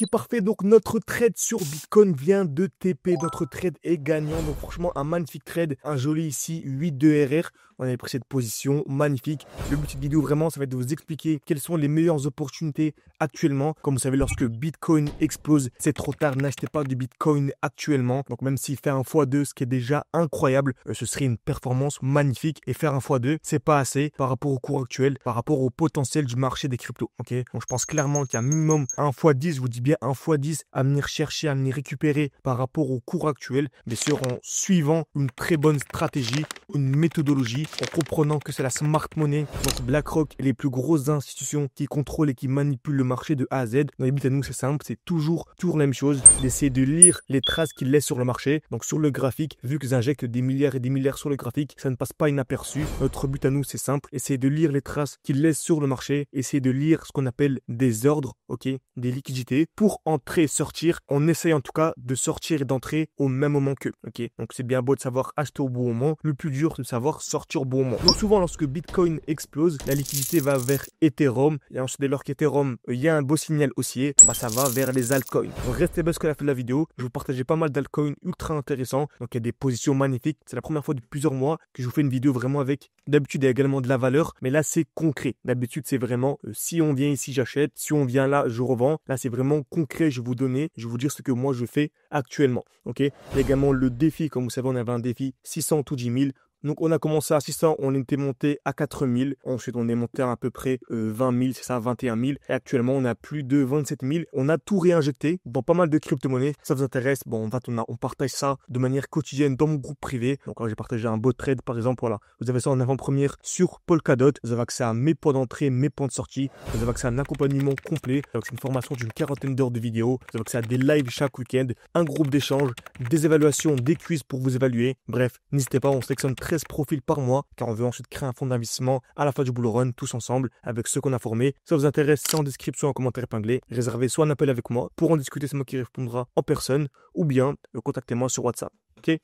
Ok, parfait. Donc, notre trade sur Bitcoin vient de TP. Notre trade est gagnant. Donc, franchement, un magnifique trade. Un joli ici, 8 de RR. On avait pris cette position. Magnifique. Le but de cette vidéo, vraiment, ça va être de vous expliquer quelles sont les meilleures opportunités actuellement. Comme vous savez, lorsque Bitcoin explose, c'est trop tard. N'achetez pas de Bitcoin actuellement. Donc, même s'il fait un x2, ce qui est déjà incroyable, ce serait une performance magnifique. Et faire un x2, c'est pas assez par rapport au cours actuel, par rapport au potentiel du marché des cryptos. Ok, donc je pense clairement qu'il y a un minimum un x10, je vous dis bien un x10 à venir chercher, à venir récupérer par rapport au cours actuel, bien sûr en suivant une très bonne stratégie, une méthodologie, en comprenant que c'est la smart money, donc BlackRock et les plus grosses institutions qui contrôlent et qui manipulent le marché de A à Z. Dans les buts à nous, c'est simple, c'est toujours la même chose, d'essayer de lire les traces qu'ils laissent sur le marché. Donc sur le graphique, vu qu'ils injectent des milliards et des milliards sur le graphique, ça ne passe pas inaperçu. Notre but à nous, c'est simple, essayer de lire les traces qu'ils laissent sur le marché, essayer de lire ce qu'on appelle des ordres, ok, des liquidités, pour entrer et sortir. On essaye en tout cas de sortir et d'entrer au même moment qu'eux, ok. Donc c'est bien beau de savoir acheter au bon moment, le plus dur c'est de savoir sortir au bon moment. Donc souvent lorsque Bitcoin explose, la liquidité va vers Ethereum, et ensuite dès lors qu'Ethereum, il y a un beau signal haussier, bah ça va vers les altcoins. Donc restez bien jusqu'à la fin de la vidéo, je vous partageais pas mal d'altcoins ultra intéressants, donc il y a des positions magnifiques. C'est la première fois depuis plusieurs mois que je vous fais une vidéo vraiment avec, d'habitude il y a également de la valeur, mais là c'est concret. D'habitude c'est vraiment, si on vient ici j'achète, si on vient là je revends. Là c'est vraiment concret, je vais vous donner, je vais vous dire ce que moi je fais actuellement. Ok, il y a également le défi, comme vous savez on avait un défi 600 ou 10 000. Donc on a commencé à 600, on était monté à 4000. Ensuite on est monté à peu près 20 000, c'est ça, 21 000. Et actuellement on a plus de 27 000. On a tout réinjecté dans pas mal de crypto-monnaies. Ça vous intéresse? Bon, on partage ça de manière quotidienne dans mon groupe privé. Donc là j'ai partagé un beau trade par exemple. Voilà, vous avez ça en avant-première sur Polkadot. Vous avez accès à mes points d'entrée, mes points de sortie. Vous avez accès à un accompagnement complet. Donc c'est une formation d'une quarantaine d'heures de vidéos. Vous avez accès à des lives chaque week-end, un groupe d'échange, des évaluations, des quiz pour vous évaluer. Bref, n'hésitez pas, on sélectionne 13 profils par mois, car on veut ensuite créer un fonds d'investissement à la fin du bull run, tous ensemble, avec ceux qu'on a formés. Ça vous intéresse, c'est en description, en commentaire épinglé. Réservez soit un appel avec moi pour en discuter, c'est moi qui répondra en personne, ou bien contactez-moi sur WhatsApp. Ok?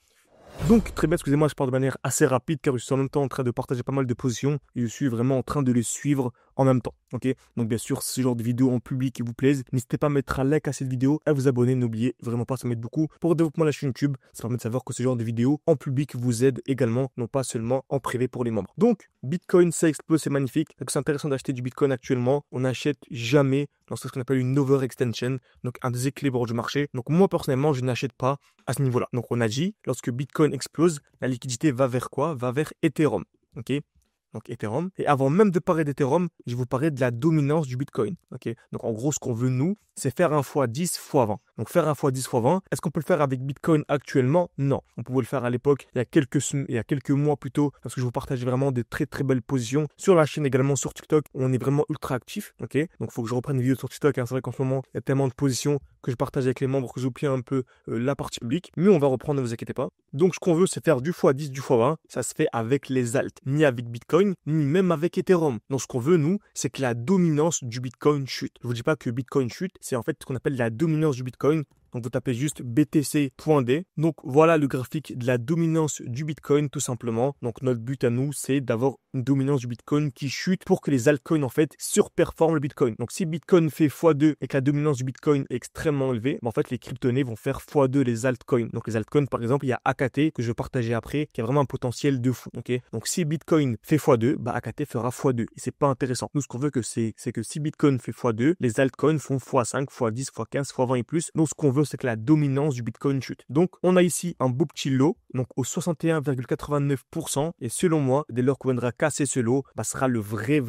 Donc, très bien, excusez-moi, je parle de manière assez rapide car je suis en même temps en train de partager pas mal de positions et je suis vraiment en train de les suivre en même temps. Ok, donc bien sûr, si ce genre de vidéos en public qui vous plaisent, n'hésitez pas à mettre un like à cette vidéo, à vous abonner, n'oubliez vraiment pas, ça m'aide beaucoup pour le développement de la chaîne YouTube. Ça permet de savoir que ce genre de vidéos en public vous aide également, non pas seulement en privé pour les membres. Donc, Bitcoin, ça explose, c'est magnifique. Donc, c'est intéressant d'acheter du Bitcoin actuellement. On n'achète jamais dans ce qu'on appelle une overextension, donc un déséquilibre du marché. Donc, moi, personnellement, je n'achète pas à ce niveau-là. Donc, on a dit, lorsque Bitcoin explose, la liquidité va vers quoi? Va vers Ethereum. Ok, donc Ethereum. Et avant même de parler d'Ethereum, je vais vous parler de la dominance du Bitcoin. Ok, donc en gros, ce qu'on veut, nous, c'est faire un x10 x20. Donc faire un x10 x20, est-ce qu'on peut le faire avec Bitcoin actuellement? Non. On pouvait le faire à l'époque, il y a quelques mois plutôt, parce que je vous partage vraiment des très très belles positions. Sur la chaîne également, sur TikTok, on est vraiment ultra actif. Ok, donc il faut que je reprenne une vidéo sur TikTok. Hein. C'est vrai qu'en ce moment, il y a tellement de positions que je partage avec les membres que j'oublie un peu la partie publique. Mais on va reprendre, ne vous inquiétez pas. Donc ce qu'on veut, c'est faire du x10, du x20. Ça se fait avec les alts, ni avec Bitcoin, ni même avec Ethereum. Donc ce qu'on veut, nous, c'est que la dominance du Bitcoin chute. Je vous dis pas que Bitcoin chute, c'est en fait ce qu'on appelle la dominance du Bitcoin. Donc vous tapez juste BTC.D. Donc voilà le graphique de la dominance du Bitcoin tout simplement. Donc notre but à nous, c'est d'avoir une dominance du Bitcoin qui chute pour que les altcoins en fait surperforment le Bitcoin. Donc si Bitcoin fait x2 et que la dominance du Bitcoin est extrêmement élevée, en fait les crypto-monnaies vont faire x2 les altcoins. Donc les altcoins par exemple, il y a AKT que je vais partager après qui a vraiment un potentiel de fou. Ok, donc si Bitcoin fait x2, bah AKT fera x2 et c'est pas intéressant. Nous ce qu'on veut c'est que si Bitcoin fait x2, les altcoins font x5, x10, x15, x20 et plus. Donc ce qu'on veut c'est que la dominance du Bitcoin chute. Donc on a ici un beau petit lot, donc au 61,89%, et selon moi, dès lors qu'on viendra casser ce lot, bah, sera le vrai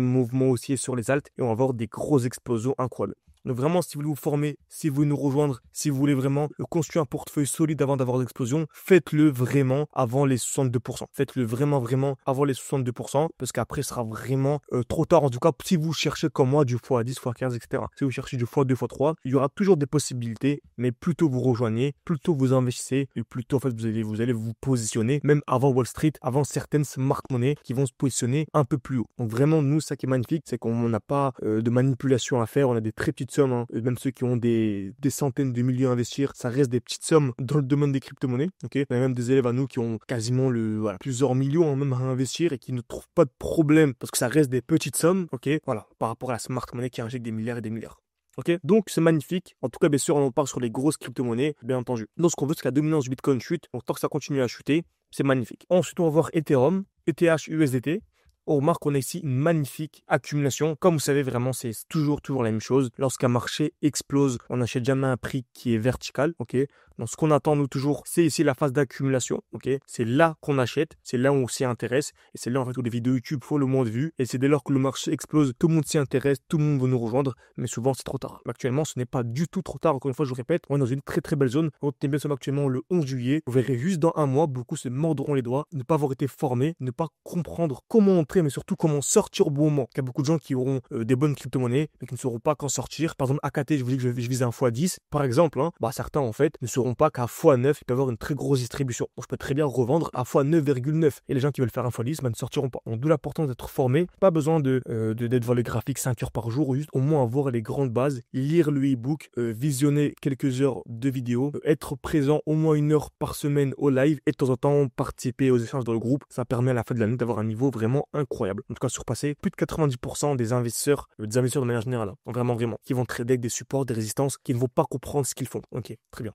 mouvement haussier sur les alts et on va avoir des grosses explosions incroyables. Donc vraiment, si vous voulez vous former, si vous voulez nous rejoindre, si vous voulez vraiment construire un portefeuille solide avant d'avoir l'explosion, faites-le vraiment avant les 62%. Faites-le vraiment avant les 62% parce qu'après, ce sera vraiment trop tard. En tout cas, si vous cherchez comme moi du x10, x15, etc. Si vous cherchez du x2, x3, il y aura toujours des possibilités, mais plus tôt vous rejoignez, plus tôt vous investissez et plus tôt en fait, vous allez vous positionner, même avant Wall Street, avant certaines smart money qui vont se positionner un peu plus haut. Donc vraiment, nous, ça qui est magnifique, c'est qu'on n'a pas de manipulation à faire, on a des très petites sommes, hein. Même ceux qui ont des centaines de milliers à investir, ça reste des petites sommes dans le domaine des crypto-monnaies. Okay, on a même des élèves à nous qui ont quasiment plusieurs millions même à investir et qui ne trouvent pas de problème parce que ça reste des petites sommes. Ok, voilà, par rapport à la smart money qui injecte des milliards et des milliards. Ok, donc c'est magnifique. En tout cas, bien sûr, on part sur les grosses crypto-monnaies, bien entendu. Donc, ce qu'on veut, c'est que la dominance du Bitcoin chute. Donc, tant que ça continue à chuter, c'est magnifique. Ensuite, on va voir Ethereum, ETH, USDT. On remarque qu'on a ici une magnifique accumulation. Comme vous savez, vraiment, c'est toujours la même chose. Lorsqu'un marché explose, on n'achète jamais à un prix qui est vertical. Ok. Donc, ce qu'on attend, nous, toujours, c'est ici la phase d'accumulation. Ok. C'est là qu'on achète. C'est là où on s'y intéresse. Et c'est là, en fait, où les vidéos YouTube font le moins de vues. Et c'est dès lors que le marché explose, tout le monde s'y intéresse, tout le monde veut nous rejoindre. Mais souvent, c'est trop tard. Actuellement, ce n'est pas du tout trop tard. Encore une fois, je vous répète, on est dans une très belle zone. Retenez bien, nous sommes actuellement le 11 juillet. Vous verrez juste dans un mois, beaucoup se mordront les doigts, ne pas avoir été formés, ne pas comprendre comment entrer, mais surtout comment sortir au bon moment. Il y a beaucoup de gens qui auront des bonnes crypto-monnaies, mais qui ne sauront pas quand sortir. Par exemple, AKT, je vous dis que je vise un x10. Par exemple, certains, en fait, ne sauront pas qu'à x9, il peut y avoir une très grosse distribution. Donc, je peux très bien revendre à x9,9. Et les gens qui veulent faire un x10, ne sortiront pas. Donc, d'où l'importance d'être formé. Pas besoin d'être devant les graphiques 5 heures par jour, juste au moins avoir les grandes bases, lire le e-book, visionner quelques heures de vidéos, être présent au moins 1 heure par semaine au live et de temps en temps participer aux échanges dans le groupe. Ça permet à la fin de l'année d'avoir un niveau vraiment incroyable. En tout cas, surpasser plus de 90% des investisseurs de manière générale. Vraiment, qui vont trader avec des supports, des résistances, qui ne vont pas comprendre ce qu'ils font. Ok, très bien.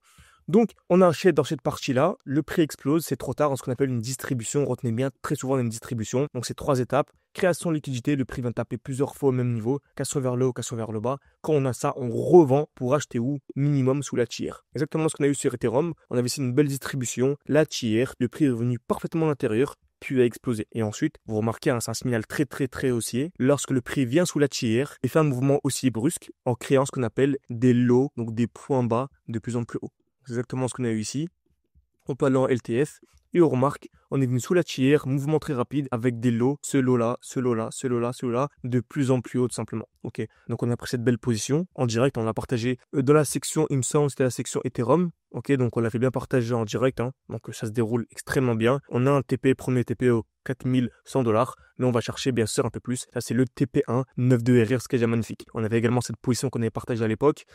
Donc, on achète dans cette partie-là, le prix explose, c'est trop tard, dans ce qu'on appelle une distribution. Retenez bien, très souvent, une distribution. Donc, c'est 3 étapes. Création de liquidité, le prix va taper plusieurs fois au même niveau, cassure vers le haut, cassure vers le bas. Quand on a ça, on revend pour acheter où? Minimum sous la tiers. Exactement ce qu'on a eu sur Ethereum. On avait ici une belle distribution, la tiers, le prix est revenu parfaitement à l'intérieur, puis a explosé. Et ensuite, vous remarquez, c'est un signal très haussier. Lorsque le prix vient sous la tiers, il fait un mouvement aussi brusque en créant ce qu'on appelle des lows, donc des points bas de plus en plus hauts. C'est exactement ce qu'on a eu ici. On peut aller en LTF et on remarque, on est venu sous la tiers, mouvement très rapide avec des lots, ce lot-là, ce lot-là, ce lot-là, ce lot-là, de plus en plus haut tout simplement. Ok, donc on a pris cette belle position en direct, on l'a partagé dans la section, il me semble, c'était la section Ethereum. Ok, donc on l'a fait bien partager en direct, donc ça se déroule extrêmement bien. On a un TP, premier TP au 4100$, mais on va chercher bien sûr un peu plus. Ça c'est le TP1, 9,2 RR, ce qui est déjà magnifique. On avait également cette position qu'on avait partagée à l'époque.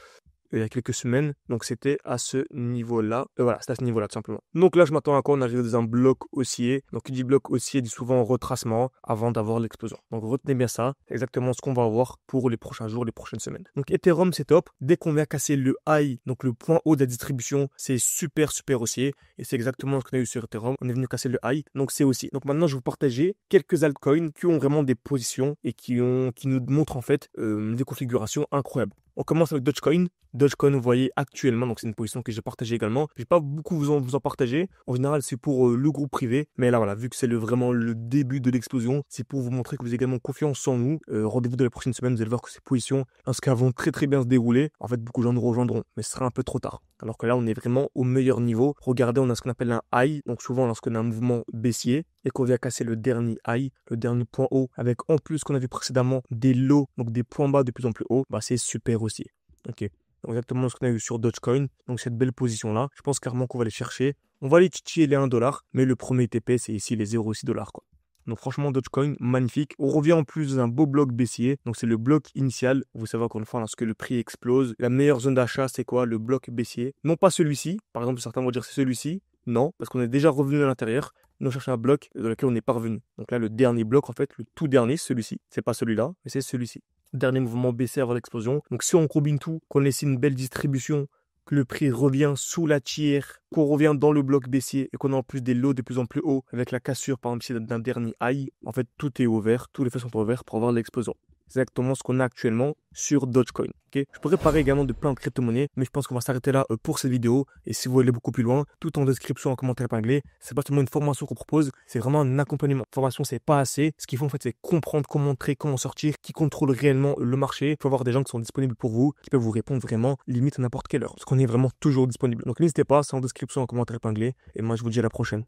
Il y a quelques semaines, donc c'était à ce niveau-là. Voilà, c'était à ce niveau-là tout simplement. Donc là, je m'attends à quoi? On arrive dans un bloc haussier. Donc qui dit bloc haussier dit souvent retracement avant d'avoir l'explosion. Donc retenez bien ça, c'est exactement ce qu'on va avoir pour les prochains jours, les prochaines semaines. Donc Ethereum, c'est top. Dès qu'on vient casser le high, donc le point haut de la distribution, c'est super haussier. Et c'est exactement ce qu'on a eu sur Ethereum. On est venu casser le high, donc c'est haussier. Donc maintenant, je vais vous partager quelques altcoins qui ont vraiment des positions et qui nous montrent en fait des configurations incroyables. On commence avec Dogecoin. Dogecoin, vous voyez actuellement, donc c'est une position que j'ai partagée également. Je vais pas beaucoup vous en partager. En général, c'est pour le groupe privé. Mais là, voilà, vu que c'est vraiment le début de l'explosion, c'est pour vous montrer que vous avez également confiance en nous. Rendez-vous de la prochaine semaine, vous allez voir que ces positions, lorsqu'elles vont très bien se dérouler, en fait, beaucoup de gens nous rejoindront. Mais ce sera un peu trop tard. Alors que là, on est vraiment au meilleur niveau. Regardez, on a ce qu'on appelle un high. Donc souvent, lorsqu'on a un mouvement baissier et qu'on vient casser le dernier high, le dernier point haut, avec en plus qu'on a vu précédemment des lows, donc des points bas de plus en plus haut, c'est super haussier. Ok, donc exactement ce qu'on a eu sur Dogecoin. Donc cette belle position là, je pense carrément qu'on va aller chercher. On va aller titiller les 1$, mais le premier TP c'est ici les 0,6$ quoi. Donc franchement Dogecoin magnifique. On revient en plus d'un beau bloc baissier. Donc c'est le bloc initial. Vous savez encore une fois lorsque le prix explose, la meilleure zone d'achat c'est quoi? Le bloc baissier. Non pas celui-ci. Par exemple certains vont dire c'est celui-ci. Non, parce qu'on est déjà revenu à l'intérieur. Nous cherchons un bloc dans lequel on n'est pas revenu. Donc là le dernier bloc en fait, le tout dernier, celui-ci. C'est pas celui-là, mais c'est celui-ci. Dernier mouvement baissier avant l'explosion. Donc si on combine tout, qu'on laisse une belle distribution, que le prix revient sous la tiers, qu'on revient dans le bloc baissier et qu'on a en plus des lots de plus en plus hauts avec la cassure par exemple d'un dernier high, en fait tout est ouvert, tous les feux sont ouverts pour avoir l'explosion. C'est exactement ce qu'on a actuellement sur Dogecoin. Okay, je pourrais parler également de plein de crypto-monnaies, mais je pense qu'on va s'arrêter là pour cette vidéo. Et si vous voulez aller beaucoup plus loin, tout en description, en commentaire épinglé, c'est pas seulement une formation qu'on propose, c'est vraiment un accompagnement. Formation, c'est pas assez. Ce qu'il faut en fait, c'est comprendre comment entrer, comment sortir, qui contrôle réellement le marché. Il faut avoir des gens qui sont disponibles pour vous, qui peuvent vous répondre vraiment, limite à n'importe quelle heure. Parce qu'on est vraiment toujours disponible. Donc n'hésitez pas, c'est en description, en commentaire épinglé. Et moi, je vous dis à la prochaine.